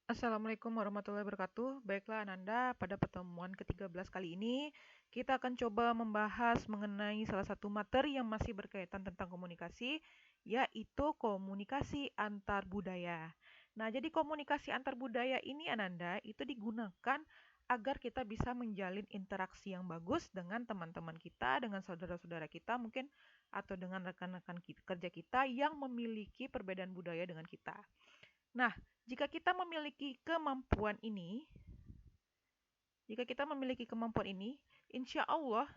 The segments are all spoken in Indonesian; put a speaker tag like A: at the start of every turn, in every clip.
A: Assalamualaikum warahmatullahi wabarakatuh. Baiklah Ananda, pada pertemuan ke-13 kali ini kita akan coba membahas mengenai salah satu materi yang masih berkaitan tentang komunikasi, yaitu komunikasi antar budaya. Nah, jadi komunikasi antar budaya ini Ananda itu digunakan agar kita bisa menjalin interaksi yang bagus dengan teman-teman kita, dengan saudara-saudara kita mungkin atau dengan rekan-rekan kerja kita yang memiliki perbedaan budaya dengan kita. Nah, jika kita memiliki kemampuan ini, jika kita memiliki kemampuan ini, insya Allah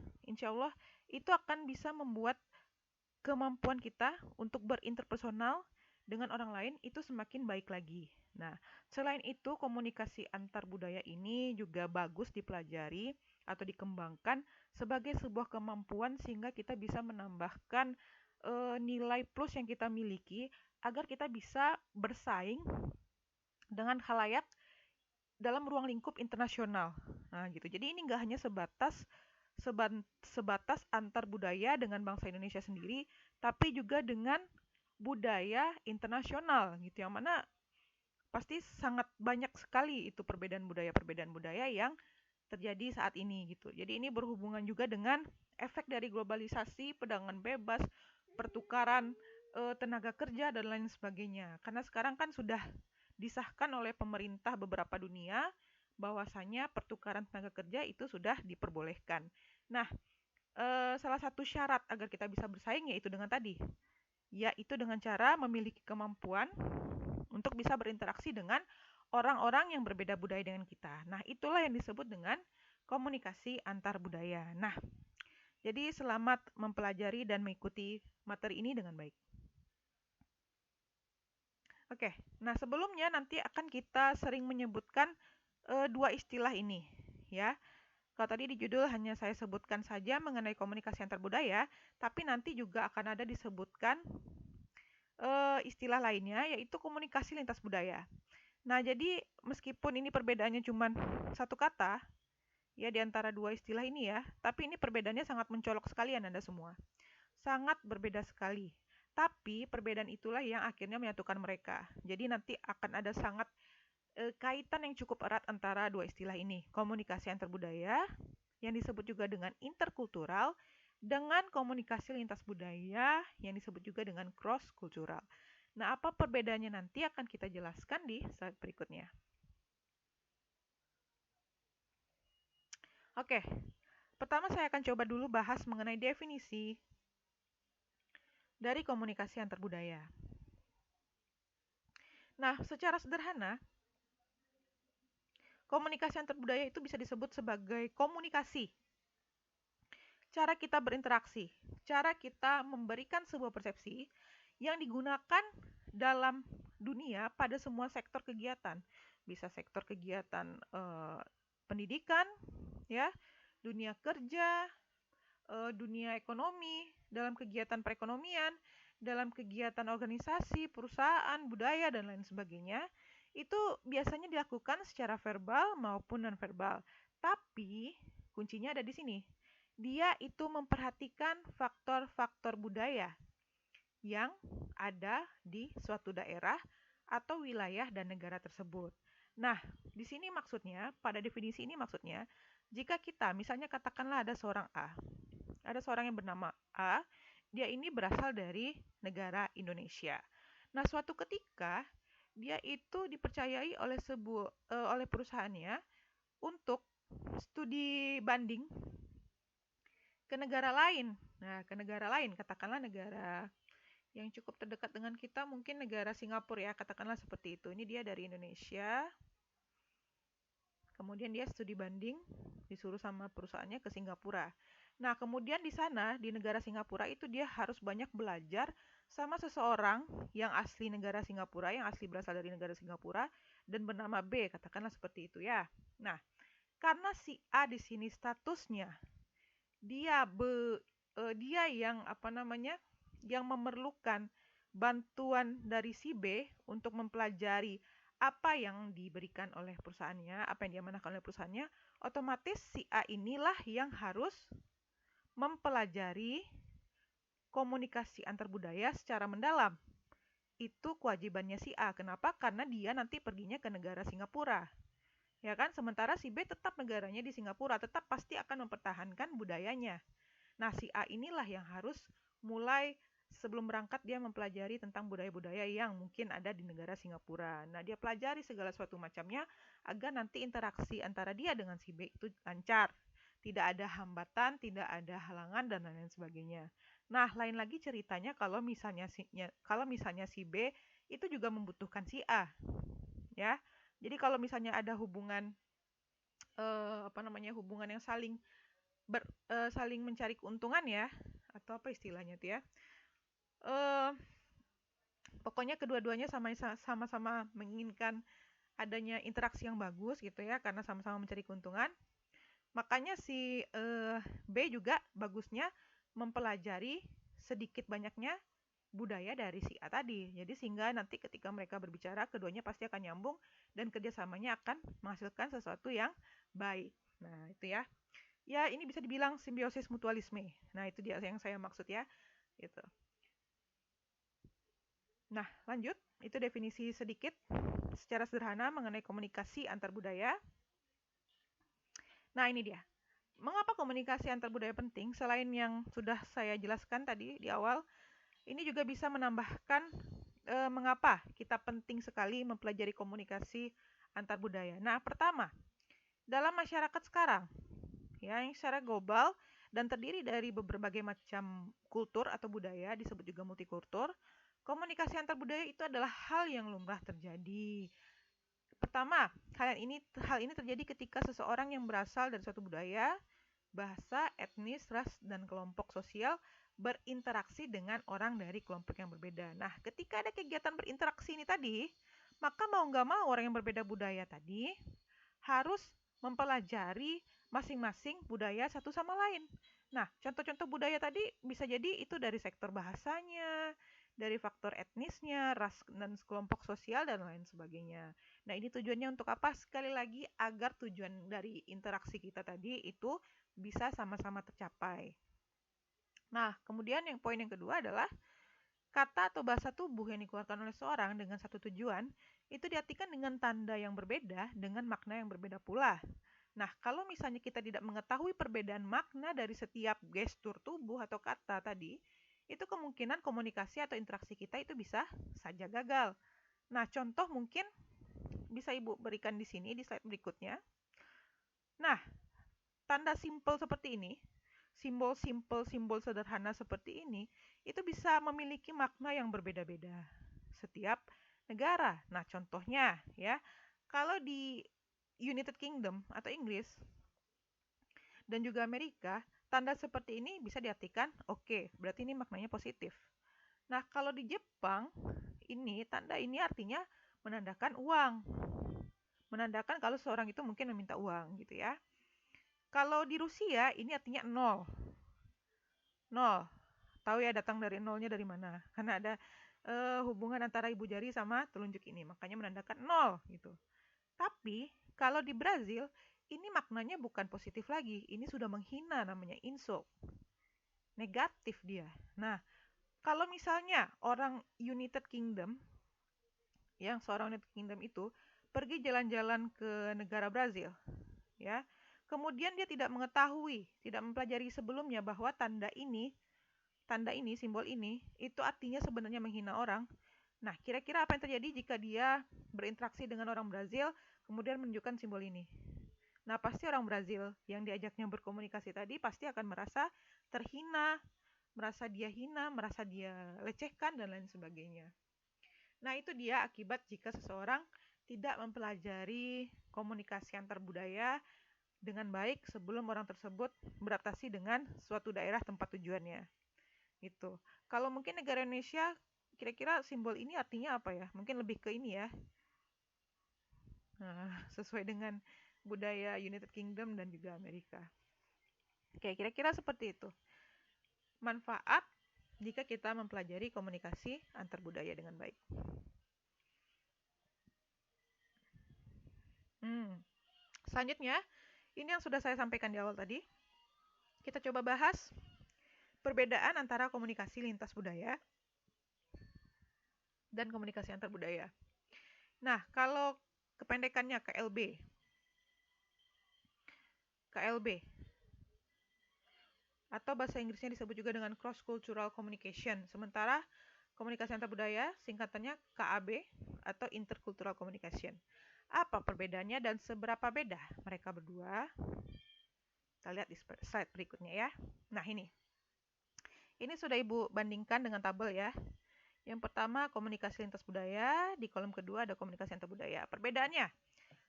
A: itu akan bisa membuat kemampuan kita untuk berinterpersonal dengan orang lain itu semakin baik lagi. Nah, selain itu komunikasi antar budaya ini juga bagus dipelajari atau dikembangkan sebagai sebuah kemampuan sehingga kita bisa menambahkan nilai plus yang kita miliki agar kita bisa bersaing dengan khalayak dalam ruang lingkup internasional. Nah, gitu. Jadi ini nggak hanya sebatas antar budaya dengan bangsa Indonesia sendiri, tapi juga dengan budaya internasional gitu. Yang mana pasti sangat banyak sekali itu perbedaan budaya yang terjadi saat ini gitu. Jadi ini berhubungan juga dengan efek dari globalisasi, perdagangan bebas, pertukaran tenaga kerja dan lain sebagainya. Karena sekarang kan sudah disahkan oleh pemerintah beberapa dunia bahwasanya pertukaran tenaga kerja itu sudah diperbolehkan. Nah, salah satu syarat agar kita bisa bersaing yaitu dengan tadi, yaitu dengan cara memiliki kemampuan untuk bisa berinteraksi dengan orang-orang yang berbeda budaya dengan kita. Nah, itulah yang disebut dengan komunikasi antar budaya. Nah, jadi selamat mempelajari dan mengikuti materi ini dengan baik. Oke, nah sebelumnya nanti akan kita sering menyebutkan dua istilah ini, ya. Kalau tadi di judul hanya saya sebutkan saja mengenai komunikasi antar budaya, tapi nanti juga akan ada disebutkan istilah lainnya, yaitu komunikasi lintas budaya. Nah, jadi meskipun ini perbedaannya cuma satu kata, ya di antara dua istilah ini ya, tapi ini perbedaannya sangat mencolok sekali Anda semua. Sangat berbeda sekali. Tapi perbedaan itulah yang akhirnya menyatukan mereka. Jadi nanti akan ada sangat kaitan yang cukup erat antara dua istilah ini. Komunikasi antar budaya yang disebut juga dengan interkultural dengan komunikasi lintas budaya yang disebut juga dengan cross kultural. Nah, apa perbedaannya nanti akan kita jelaskan di slide berikutnya. Oke, pertama saya akan coba dulu bahas mengenai definisi dari komunikasi antar budaya. Nah, secara sederhana, komunikasi antar budaya itu bisa disebut sebagai komunikasi. Cara kita berinteraksi, cara kita memberikan sebuah persepsi yang digunakan dalam dunia pada semua sektor kegiatan. Bisa sektor kegiatan pendidikan, ya, dunia kerja, dunia ekonomi, dalam kegiatan perekonomian, dalam kegiatan organisasi, perusahaan, budaya, dan lain sebagainya, itu biasanya dilakukan secara verbal maupun non-verbal. Tapi kuncinya ada di sini. Dia itu memperhatikan faktor-faktor budaya yang ada di suatu daerah atau wilayah dan negara tersebut. Nah, di sini maksudnya, pada definisi ini maksudnya, jika kita misalnya katakanlah ada seorang yang bernama A, dia ini berasal dari negara Indonesia. Nah, suatu ketika dia itu dipercayai oleh perusahaannya untuk studi banding ke negara lain. Nah, ke negara lain, katakanlah negara yang cukup terdekat dengan kita, mungkin negara Singapura ya, katakanlah seperti itu. Ini dia dari Indonesia, kemudian dia studi banding, disuruh sama perusahaannya ke Singapura. Nah, kemudian di sana, di negara Singapura itu dia harus banyak belajar sama seseorang yang asli negara Singapura, yang asli berasal dari negara Singapura, dan bernama B, katakanlah seperti itu ya. Nah, karena si A di sini statusnya, dia dia yang apa namanya, yang memerlukan bantuan dari si B untuk mempelajari apa yang diberikan oleh perusahaannya, apa yang diamanahkan oleh perusahaannya, otomatis si A inilah yang harus mempelajari komunikasi antar budaya secara mendalam. itu kewajibannya si A. Kenapa? Karena dia nanti perginya ke negara Singapura. Ya kan? Sementara si B tetap negaranya di Singapura, tetap pasti akan mempertahankan budayanya. Nah, si A inilah yang harus mulai sebelum berangkat dia mempelajari tentang budaya-budaya yang mungkin ada di negara Singapura. Nah, dia pelajari segala suatu macamnya agar nanti interaksi antara dia dengan si B itu lancar. Tidak ada hambatan, tidak ada halangan dan lain-lain sebagainya. Nah, lain lagi ceritanya kalau misalnya si B itu juga membutuhkan si A, ya. Jadi kalau misalnya ada hubungan hubungan yang saling mencari keuntungan ya, atau apa istilahnya itu ya. Eh, Pokoknya kedua-duanya sama-sama menginginkan adanya interaksi yang bagus gitu ya, karena sama-sama mencari keuntungan. Makanya si B juga bagusnya mempelajari sedikit banyaknya budaya dari si A tadi. Jadi sehingga nanti ketika mereka berbicara, keduanya pasti akan nyambung dan kerjasamanya akan menghasilkan sesuatu yang baik. Nah, itu ya. Ya, ini bisa dibilang simbiosis mutualisme. Nah, itu dia yang saya maksud ya. Gitu. Nah, lanjut. Itu definisi sedikit secara sederhana mengenai komunikasi antar budaya. Nah, ini dia. Mengapa komunikasi antar budaya penting? Selain yang sudah saya jelaskan tadi di awal, ini juga bisa menambahkan mengapa kita penting sekali mempelajari komunikasi antar budaya. Nah, pertama, dalam masyarakat sekarang, ya, yang secara global dan terdiri dari berbagai macam kultur atau budaya, disebut juga multikultur, komunikasi antar budaya itu adalah hal yang lumrah terjadi. Pertama, hal ini terjadi ketika seseorang yang berasal dari suatu budaya, bahasa, etnis, ras, dan kelompok sosial berinteraksi dengan orang dari kelompok yang berbeda. Nah, ketika ada kegiatan berinteraksi ini tadi, maka mau nggak mau orang yang berbeda budaya tadi harus mempelajari masing-masing budaya satu sama lain. Nah, contoh-contoh budaya tadi bisa jadi itu dari sektor bahasanya, dari faktor etnisnya, ras dan kelompok sosial dan lain sebagainya. Nah, ini tujuannya untuk apa? Sekali lagi agar tujuan dari interaksi kita tadi itu bisa sama-sama tercapai. Nah, kemudian poin yang kedua adalah kata atau bahasa tubuh yang dikeluarkan oleh seorang dengan satu tujuan itu diartikan dengan tanda yang berbeda dengan makna yang berbeda pula. Nah, kalau misalnya kita tidak mengetahui perbedaan makna dari setiap gestur tubuh atau kata tadi, itu kemungkinan komunikasi atau interaksi kita itu bisa saja gagal. Nah, contoh mungkin bisa Ibu berikan di sini di slide berikutnya. Nah, tanda simpel seperti ini, simbol simpel, simbol sederhana seperti ini, itu bisa memiliki makna yang berbeda-beda setiap negara. Nah, contohnya ya, kalau di United Kingdom atau Inggris dan juga Amerika, tanda seperti ini bisa diartikan oke, berarti ini maknanya positif. Nah, kalau di Jepang, tanda ini artinya menandakan uang. Menandakan kalau seorang itu mungkin meminta uang gitu ya. Kalau di Rusia ini artinya nol. Nol. Tahu ya datang dari nolnya dari mana? Karena ada hubungan antara ibu jari sama telunjuk ini, makanya menandakan nol gitu. Tapi kalau di Brazil ini maknanya bukan positif lagi, ini sudah menghina, namanya insult. Negatif dia. Nah, kalau misalnya orang United Kingdom, yang seorang United Kingdom itu pergi jalan-jalan ke negara Brazil, ya, kemudian dia tidak mengetahui, tidak mempelajari sebelumnya bahwa tanda ini, simbol ini, itu artinya sebenarnya menghina orang. Nah, kira-kira apa yang terjadi jika dia berinteraksi dengan orang Brazil, kemudian menunjukkan simbol ini? Nah, pasti orang Brazil yang diajaknya berkomunikasi tadi pasti akan merasa terhina, merasa dia hina, merasa dia lecehkan, dan lain sebagainya. Nah, itu dia akibat jika seseorang tidak mempelajari komunikasi antar budaya dengan baik sebelum orang tersebut beradaptasi dengan suatu daerah tempat tujuannya. Gitu. Kalau mungkin negara Indonesia, kira-kira simbol ini artinya apa ya? Mungkin lebih ke ini ya. Nah, sesuai dengan budaya United Kingdom dan juga Amerika. Oke, kira-kira seperti itu. Manfaat jika kita mempelajari komunikasi antar budaya dengan baik. Selanjutnya, ini yang sudah saya sampaikan di awal tadi. Kita coba bahas perbedaan antara komunikasi lintas budaya dan komunikasi antar budaya. Nah, kalau kependekannya KLB atau bahasa Inggrisnya disebut juga dengan Cross Cultural Communication. Sementara komunikasi antar budaya singkatannya KAB atau Intercultural Communication. Apa perbedaannya dan seberapa beda mereka berdua? Kita lihat di slide berikutnya ya. Nah, ini sudah Ibu bandingkan dengan tabel ya. Yang pertama komunikasi lintas budaya, di kolom kedua ada komunikasi antar budaya. Perbedaannya,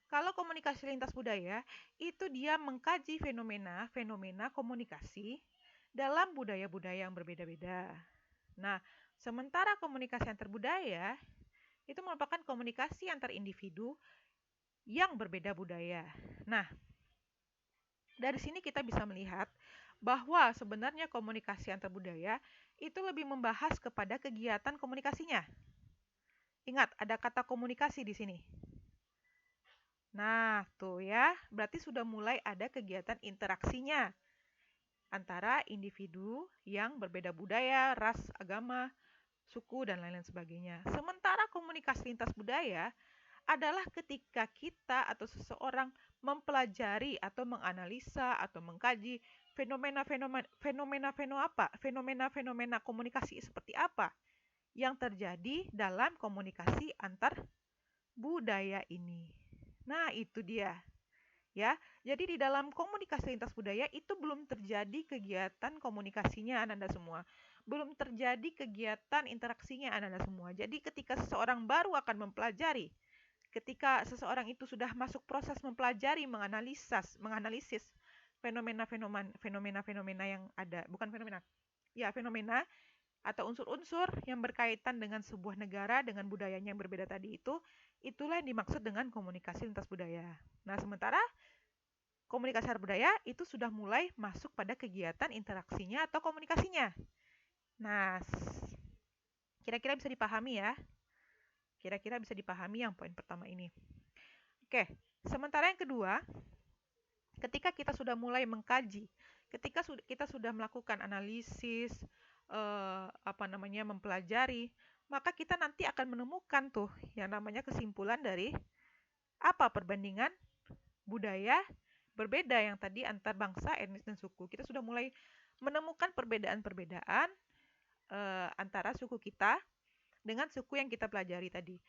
A: kalau komunikasi lintas budaya itu dia mengkaji fenomena komunikasi dalam budaya-budaya yang berbeda-beda. Nah, sementara komunikasi antar budaya itu merupakan komunikasi antar individu yang berbeda budaya. Nah, dari sini kita bisa melihat bahwa sebenarnya komunikasi antar budaya itu lebih membahas kepada kegiatan komunikasinya. Ingat, ada kata komunikasi di sini. Nah, tuh ya, berarti sudah mulai ada kegiatan interaksinya antara individu yang berbeda budaya, ras, agama, suku, dan lain-lain sebagainya. Sementara komunikasi lintas budaya adalah ketika kita atau seseorang mempelajari atau menganalisa atau mengkaji fenomena-fenomena komunikasi seperti apa yang terjadi dalam komunikasi antar budaya ini. Nah, itu dia. Ya, jadi di dalam komunikasi lintas budaya itu belum terjadi kegiatan komunikasinya Anda semua. Belum terjadi kegiatan interaksinya Anda semua. Jadi ketika seseorang baru akan mempelajari, ketika seseorang itu sudah masuk proses mempelajari, menganalisis fenomena-fenomena yang ada, bukan fenomena. Ya, fenomena atau unsur-unsur yang berkaitan dengan sebuah negara dengan budayanya yang berbeda tadi itulah yang dimaksud dengan komunikasi lintas budaya. Nah, sementara komunikasi antar budaya itu sudah mulai masuk pada kegiatan interaksinya atau komunikasinya. Nah, kira-kira bisa dipahami ya. Kira-kira bisa dipahami yang poin pertama ini. Oke, sementara yang kedua, ketika kita sudah mulai mengkaji, ketika kita sudah melakukan analisis, mempelajari, maka kita nanti akan menemukan tuh yang namanya kesimpulan dari apa perbandingan budaya berbeda yang tadi antar bangsa, etnis, dan suku. Kita sudah mulai menemukan perbedaan-perbedaan antara suku kita dengan suku yang kita pelajari tadi.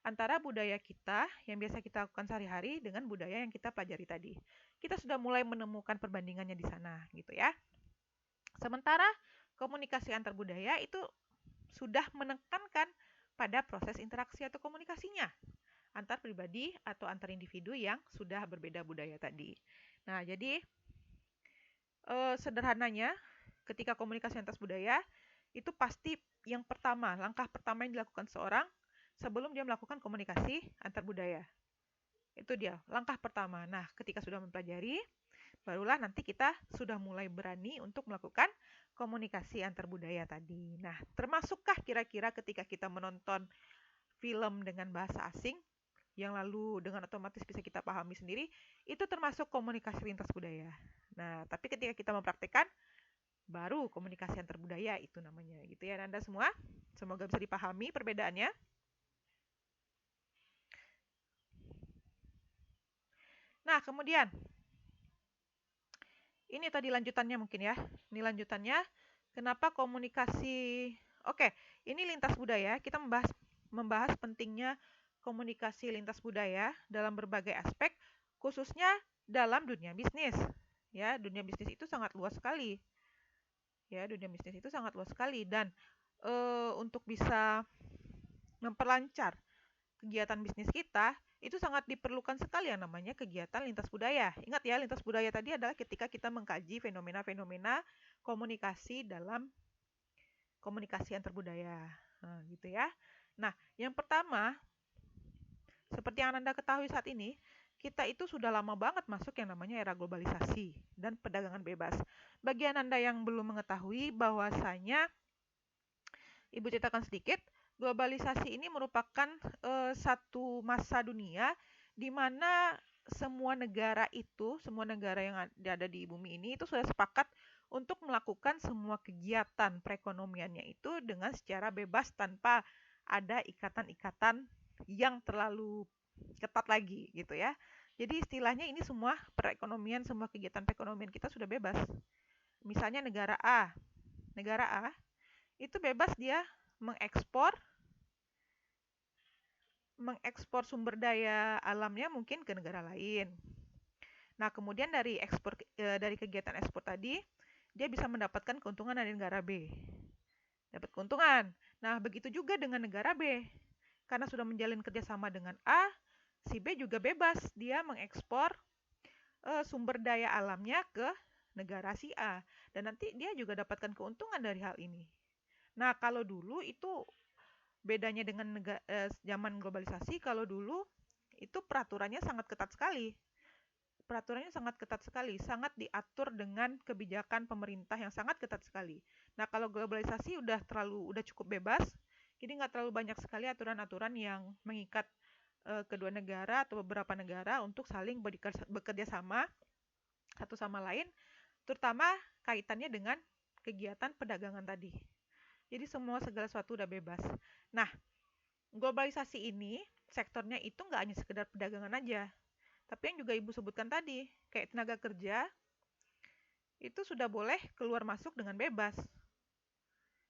A: Antara budaya kita yang biasa kita lakukan sehari-hari dengan budaya yang kita pelajari tadi. Kita sudah mulai menemukan perbandingannya di sana, gitu ya. Sementara komunikasi antar budaya itu sudah menekankan pada proses interaksi atau komunikasinya antar pribadi atau antar individu yang sudah berbeda budaya tadi. Nah, jadi sederhananya ketika komunikasi antar budaya itu pasti yang pertama, langkah pertama yang dilakukan seorang sebelum dia melakukan komunikasi antar budaya. Itu dia, langkah pertama. Nah, ketika sudah mempelajari, barulah nanti kita sudah mulai berani untuk melakukan komunikasi antar budaya tadi. Nah, termasukkah kira-kira ketika kita menonton film dengan bahasa asing, yang lalu dengan otomatis bisa kita pahami sendiri, itu termasuk komunikasi lintas budaya. Nah, tapi ketika kita mempraktikkan, baru komunikasi antar budaya itu namanya. Gitu ya Anda semua. Semoga bisa dipahami perbedaannya. Nah, kemudian ini tadi lanjutannya mungkin ya. Ini lanjutannya. Kenapa komunikasi? Oke, ini lintas budaya. Kita membahas pentingnya komunikasi lintas budaya dalam berbagai aspek, khususnya dalam dunia bisnis. Ya, dunia bisnis itu sangat luas sekali. Ya, dunia bisnis itu sangat luas sekali dan untuk bisa memperlancar kegiatan bisnis kita, itu sangat diperlukan sekali yang namanya kegiatan lintas budaya. Ingat ya, lintas budaya tadi adalah ketika kita mengkaji fenomena-fenomena komunikasi dalam komunikasi antar budaya. Nah, gitu ya. Nah, yang pertama, seperti yang Anda ketahui saat ini, kita itu sudah lama banget masuk yang namanya era globalisasi dan perdagangan bebas. Bagi Anda yang belum mengetahui bahwasanya, Ibu ceritakan sedikit, globalisasi ini merupakan satu masa dunia di mana semua negara yang ada di bumi ini itu sudah sepakat untuk melakukan semua kegiatan perekonomiannya itu dengan secara bebas tanpa ada ikatan-ikatan yang terlalu ketat lagi gitu ya. Jadi istilahnya ini semua perekonomian, semua kegiatan perekonomian kita sudah bebas. Misalnya negara A itu bebas dia mengekspor mengekspor sumber daya alamnya mungkin ke negara lain. Nah, kemudian dari kegiatan ekspor tadi, dia bisa mendapatkan keuntungan dari negara B. Dapat keuntungan. Nah, begitu juga dengan negara B. Karena sudah menjalin kerjasama dengan A, si B juga bebas. Dia mengekspor sumber daya alamnya ke negara si A. Dan nanti dia juga dapatkan keuntungan dari hal ini. Nah, kalau dulu itu bedanya dengan zaman globalisasi, kalau dulu itu peraturannya sangat ketat sekali. Peraturannya sangat ketat sekali, sangat diatur dengan kebijakan pemerintah yang sangat ketat sekali. Nah, kalau globalisasi udah cukup bebas, jadi nggak terlalu banyak sekali aturan-aturan yang mengikat kedua negara atau beberapa negara untuk saling bekerja sama satu sama lain, terutama kaitannya dengan kegiatan perdagangan tadi. Jadi segala sesuatu udah bebas. Nah, globalisasi ini sektornya itu nggak hanya sekedar perdagangan aja, tapi yang juga Ibu sebutkan tadi, kayak tenaga kerja, itu sudah boleh keluar masuk dengan bebas.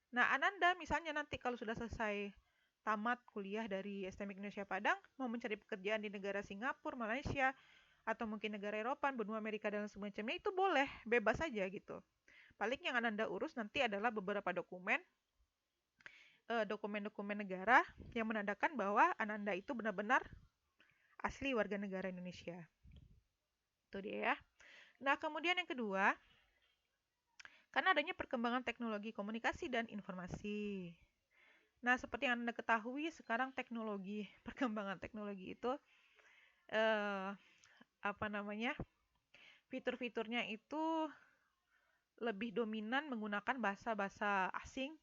A: Nah, Ananda misalnya nanti kalau sudah selesai tamat kuliah dari STM Indonesia Padang, mau mencari pekerjaan di negara Singapura, Malaysia, atau mungkin negara Eropa, benua Amerika, dan semacamnya, itu boleh, bebas saja gitu. Paling yang Ananda urus nanti adalah beberapa dokumen-dokumen negara yang menandakan bahwa Ananda itu benar-benar asli warga negara Indonesia. Itu dia ya. Nah, kemudian yang kedua, karena adanya perkembangan teknologi komunikasi dan informasi. Nah, seperti yang Anda ketahui, sekarang perkembangan teknologi itu eh, apa namanya? Fitur-fiturnya itu lebih dominan menggunakan bahasa-bahasa asing,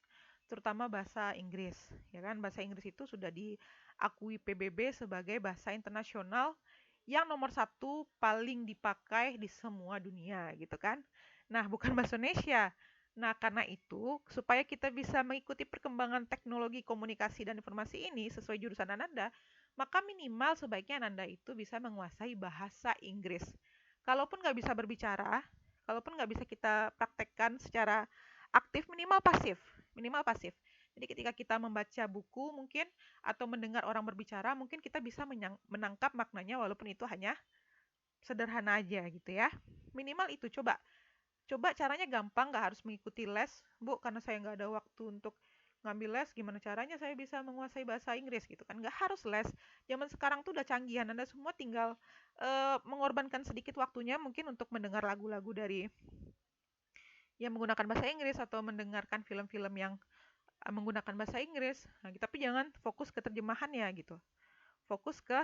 A: terutama bahasa Inggris. Ya kan, bahasa Inggris itu sudah diakui PBB sebagai bahasa internasional yang nomor satu paling dipakai di semua dunia gitu kan. Nah, bukan bahasa Indonesia. Nah, karena itu, supaya kita bisa mengikuti perkembangan teknologi komunikasi dan informasi ini sesuai jurusan Ananda, maka minimal sebaiknya Ananda itu bisa menguasai bahasa Inggris. Kalaupun nggak bisa berbicara, kalaupun nggak bisa kita praktekkan secara aktif, minimal pasif. Minimal pasif. Jadi ketika kita membaca buku mungkin atau mendengar orang berbicara, mungkin kita bisa menangkap maknanya walaupun itu hanya sederhana aja gitu ya. Minimal itu coba. Coba caranya gampang, nggak harus mengikuti les. Bu, karena saya nggak ada waktu untuk ngambil les, gimana caranya saya bisa menguasai bahasa Inggris gitu kan. Nggak harus les. Zaman sekarang tuh udah canggihan. Anda semua tinggal mengorbankan sedikit waktunya mungkin untuk mendengar lagu-lagu dari yang menggunakan bahasa Inggris atau mendengarkan film-film yang menggunakan bahasa Inggris. Nah, tapi jangan fokus ke terjemahannya gitu. Fokus ke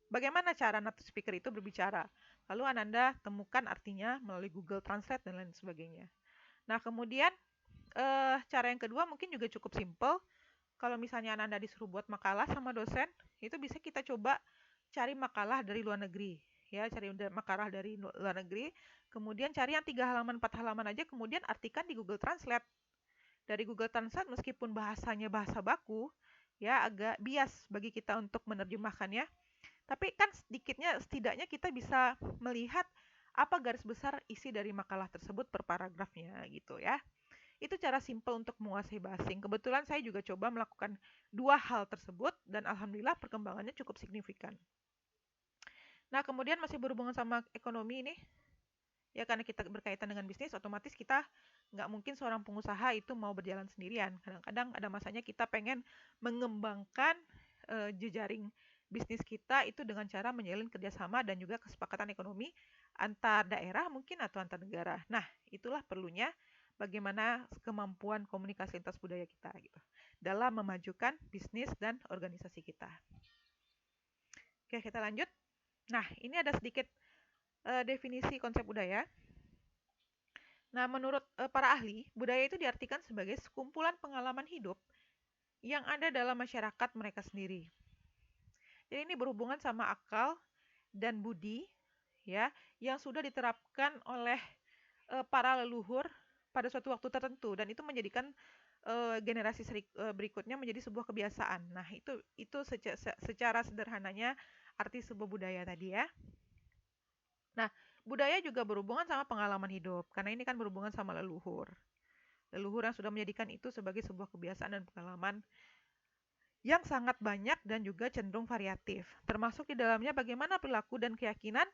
A: bagaimana cara native speaker itu berbicara. Lalu Ananda temukan artinya melalui Google Translate dan lain sebagainya. Nah, kemudian cara yang kedua mungkin juga cukup simple. Kalau misalnya Ananda disuruh buat makalah sama dosen, itu bisa kita coba cari makalah dari luar negeri. Ya, cari makalah dari luar negeri, kemudian cari yang 3 halaman, 4 halaman aja, kemudian artikan di Google Translate. Dari Google Translate meskipun bahasanya bahasa baku, ya agak bias bagi kita untuk menerjemahkannya, tapi kan setidaknya kita bisa melihat apa garis besar isi dari makalah tersebut per paragrafnya gitu ya. Itu cara simple untuk menguasai bahasa asing. Kebetulan saya juga coba melakukan dua hal tersebut dan alhamdulillah perkembangannya cukup signifikan. Nah, kemudian masih berhubungan sama ekonomi ini, ya karena kita berkaitan dengan bisnis, otomatis kita nggak mungkin seorang pengusaha itu mau berjalan sendirian. Kadang-kadang ada masanya kita pengen mengembangkan jejaring bisnis kita itu dengan cara menjalin kerjasama dan juga kesepakatan ekonomi antar daerah mungkin atau antar negara. Nah, itulah perlunya bagaimana kemampuan komunikasi lintas budaya kita gitu dalam memajukan bisnis dan organisasi kita. Oke, kita lanjut. Nah, ini ada sedikit definisi konsep budaya. Nah, menurut para ahli, budaya itu diartikan sebagai sekumpulan pengalaman hidup yang ada dalam masyarakat mereka sendiri. Jadi ini berhubungan sama akal dan budi ya yang sudah diterapkan oleh para leluhur pada suatu waktu tertentu dan itu menjadikan generasi berikutnya menjadi sebuah kebiasaan. Nah, itu secara sederhananya arti sebuah budaya tadi ya. Nah, budaya juga berhubungan sama pengalaman hidup, karena ini kan berhubungan sama leluhur. Leluhur yang sudah menjadikan itu sebagai sebuah kebiasaan dan pengalaman yang sangat banyak dan juga cenderung variatif. Termasuk di dalamnya bagaimana perilaku dan keyakinan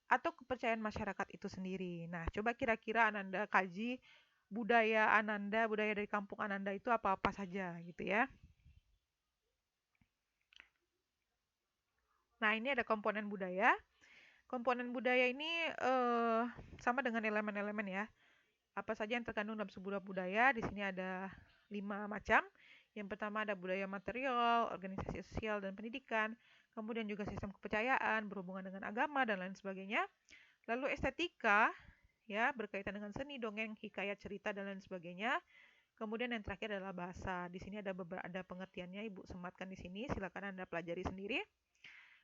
A: atau kepercayaan masyarakat itu sendiri. Nah, coba kira-kira Ananda kaji budaya Ananda, budaya dari kampung Ananda itu apa-apa saja gitu ya. Nah, ini ada komponen budaya. Komponen budaya ini sama dengan elemen-elemen ya. Apa saja yang terkandung dalam sebuah budaya? Di sini ada 5 macam. Yang pertama ada budaya material, organisasi sosial dan pendidikan, kemudian juga sistem kepercayaan, berhubungan dengan agama dan lain sebagainya. Lalu estetika, ya, berkaitan dengan seni, dongeng, hikayat, cerita dan lain sebagainya. Kemudian yang terakhir adalah bahasa. Di sini ada pengertiannya, Ibu sematkan di sini, silakan Anda pelajari sendiri.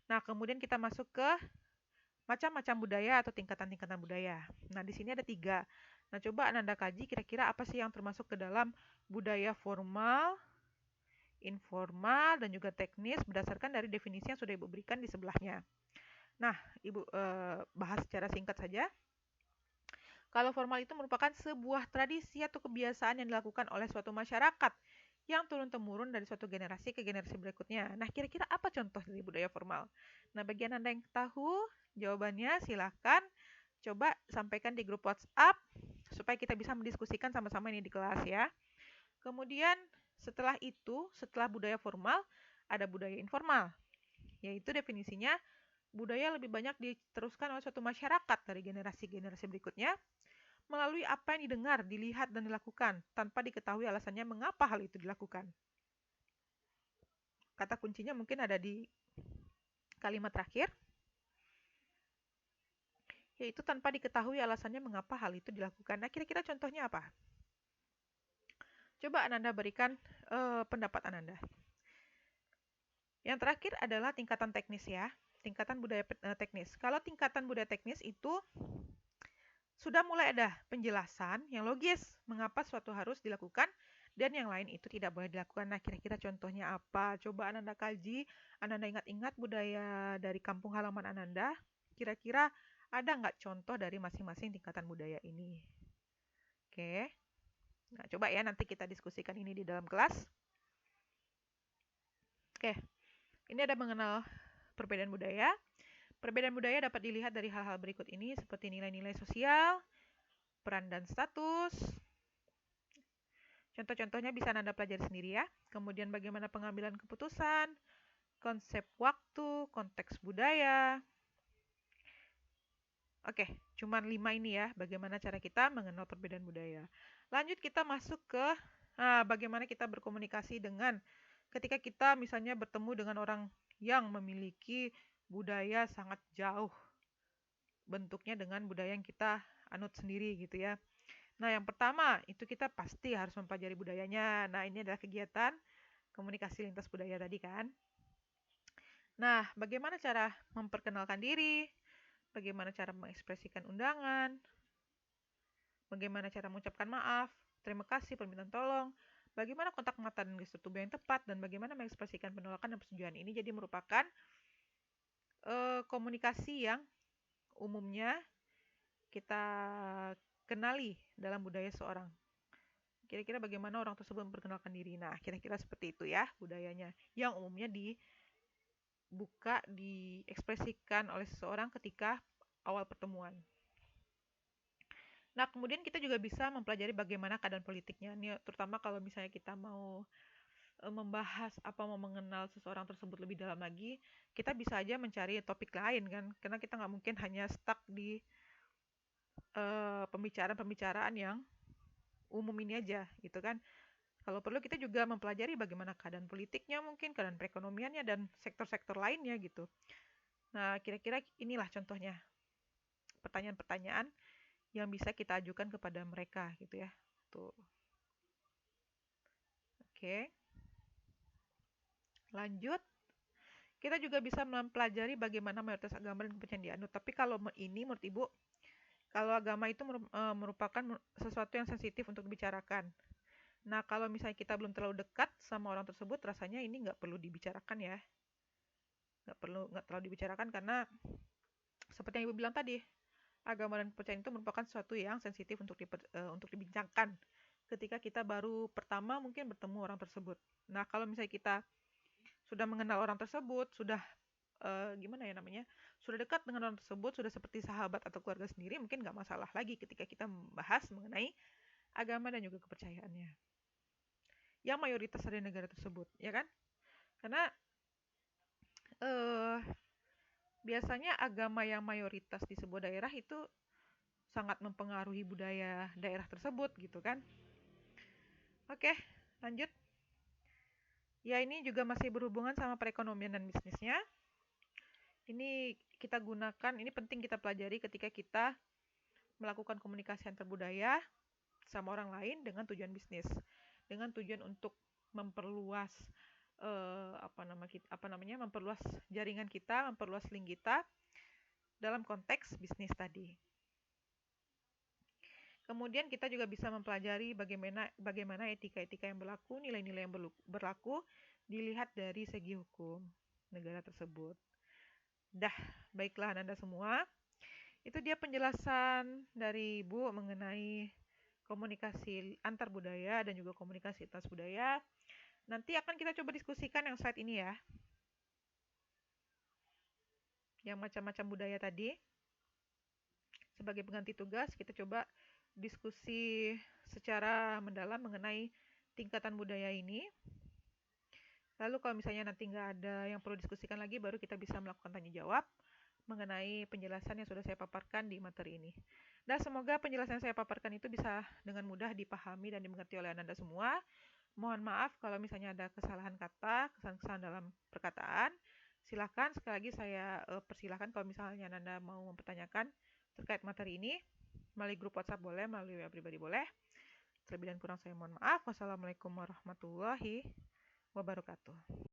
A: Nah, kemudian kita masuk ke macam-macam budaya atau tingkatan-tingkatan budaya. Nah, di sini ada 3. Nah, coba Anda kaji kira-kira apa sih yang termasuk ke dalam budaya formal, informal, dan juga teknis berdasarkan dari definisi yang sudah Ibu berikan di sebelahnya. Nah, Ibu bahas secara singkat saja. Kalau formal itu merupakan sebuah tradisi atau kebiasaan yang dilakukan oleh suatu masyarakat yang turun-temurun dari suatu generasi ke generasi berikutnya. Nah, kira-kira apa contoh dari budaya formal? Nah, bagi Anda yang tahu jawabannya, silahkan coba sampaikan di grup WhatsApp supaya kita bisa mendiskusikan sama-sama ini di kelas ya. Kemudian setelah itu, setelah budaya formal, ada budaya informal, yaitu definisinya budaya lebih banyak diteruskan oleh suatu masyarakat dari generasi-generasi berikutnya melalui apa yang didengar, dilihat, dan dilakukan tanpa diketahui alasannya mengapa hal itu dilakukan. Kata kuncinya mungkin ada di kalimat terakhir, yaitu tanpa diketahui alasannya mengapa hal itu dilakukan. Nah, kira-kira contohnya apa? Coba Ananda berikan pendapat Ananda. Yang terakhir adalah tingkatan teknis ya, tingkatan budaya teknis. Kalau tingkatan budaya teknis itu sudah mulai ada penjelasan yang logis mengapa suatu harus dilakukan dan yang lain itu tidak boleh dilakukan. Nah, kira-kira contohnya apa? Coba Ananda kaji, Ananda ingat-ingat budaya dari kampung halaman Ananda. Kira-kira ada nggak contoh dari masing-masing tingkatan budaya ini? Oke. Nah, coba ya nanti kita diskusikan ini di dalam kelas. Oke. Ini ada mengenal perbedaan budaya. Perbedaan budaya dapat dilihat dari hal-hal berikut ini seperti nilai-nilai sosial, peran dan status. Contoh-contohnya bisa Anda pelajari sendiri ya. Kemudian bagaimana pengambilan keputusan, konsep waktu, konteks budaya. Oke, cuman 5 ini ya, bagaimana cara kita mengenal perbedaan budaya. Lanjut kita masuk ke bagaimana kita berkomunikasi dengan ketika kita misalnya bertemu dengan orang yang memiliki budaya sangat jauh bentuknya dengan budaya yang kita anut sendiri gitu ya. Nah, yang pertama itu kita pasti harus mempelajari budayanya. Nah, ini adalah kegiatan komunikasi lintas budaya tadi kan. Nah, bagaimana cara memperkenalkan diri? Bagaimana cara mengekspresikan undangan? Bagaimana cara mengucapkan maaf? Terima kasih, permintaan tolong. Bagaimana kontak mata dan gestur tubuh yang tepat dan bagaimana mengekspresikan penolakan dan persetujuan ini jadi merupakan komunikasi yang umumnya kita kenali dalam budaya seorang. Kira-kira bagaimana orang tersebut memperkenalkan diri. Nah, kira-kira seperti itu ya budayanya. Yang umumnya dibuka, diekspresikan oleh seseorang ketika awal pertemuan. Nah, kemudian kita juga bisa mempelajari bagaimana keadaan politiknya. Ini terutama kalau misalnya kita mau membahas apa mau mengenal seseorang tersebut lebih dalam lagi, kita bisa aja mencari topik lain kan. Karena kita nggak mungkin hanya stuck di pembicaraan-pembicaraan yang umum ini aja gitu kan. Kalau perlu kita juga mempelajari bagaimana keadaan politiknya mungkin, keadaan perekonomiannya dan sektor-sektor lainnya gitu. Nah, kira-kira inilah contohnya pertanyaan-pertanyaan yang bisa kita ajukan kepada mereka gitu ya. Tuh. Oke. Lanjut. Kita juga bisa mempelajari bagaimana mayoritas agama dan kepercayaan dianut. Tapi kalau ini menurut Ibu, kalau agama itu merupakan sesuatu yang sensitif untuk dibicarakan. Nah, kalau misalnya kita belum terlalu dekat sama orang tersebut, rasanya ini nggak perlu dibicarakan ya. Nggak terlalu dibicarakan karena seperti yang Ibu bilang tadi, agama dan kepercayaan itu merupakan sesuatu yang sensitif untuk dibincangkan ketika kita baru pertama mungkin bertemu orang tersebut. Nah, kalau misalnya kita sudah mengenal orang tersebut, sudah gimana ya namanya, sudah dekat dengan orang tersebut, sudah seperti sahabat atau keluarga sendiri, mungkin nggak masalah lagi ketika kita membahas mengenai agama dan juga kepercayaannya yang mayoritas ada di negara tersebut, ya kan? Karena eh, biasanya agama yang mayoritas di sebuah daerah itu sangat mempengaruhi budaya daerah tersebut gitu kan. Oke, lanjut. Ya, ini juga masih berhubungan sama perekonomian dan bisnisnya. Ini kita gunakan, ini penting kita pelajari ketika kita melakukan komunikasi antar budaya sama orang lain dengan tujuan bisnis, dengan tujuan untuk memperluas apa namanya, memperluas jaringan kita, memperluas link kita dalam konteks bisnis tadi. Kemudian kita juga bisa mempelajari bagaimana etika-etika yang berlaku, nilai-nilai yang berlaku dilihat dari segi hukum negara tersebut. Dah, baiklah Anda semua. Itu dia penjelasan dari Ibu mengenai komunikasi antar budaya dan juga komunikasi lintas budaya. Nanti akan kita coba diskusikan yang slide ini ya. Yang macam-macam budaya tadi. Sebagai pengganti tugas, kita coba diskusi secara mendalam mengenai tingkatan budaya ini. Lalu kalau misalnya nanti nggak ada yang perlu diskusikan lagi, baru kita bisa melakukan tanya jawab mengenai penjelasan yang sudah saya paparkan di materi ini. Dan semoga penjelasan yang saya paparkan itu bisa dengan mudah dipahami dan dimengerti oleh Anda semua. Mohon maaf kalau misalnya ada kesalahan kata, kesalahan-kesalahan dalam perkataan. Silakan sekali lagi saya persilahkan kalau misalnya Anda mau mempertanyakan terkait materi ini melalui grup WhatsApp boleh, melalui WA pribadi boleh. Terlebih dan kurang saya mohon maaf. Wassalamualaikum warahmatullahi wabarakatuh.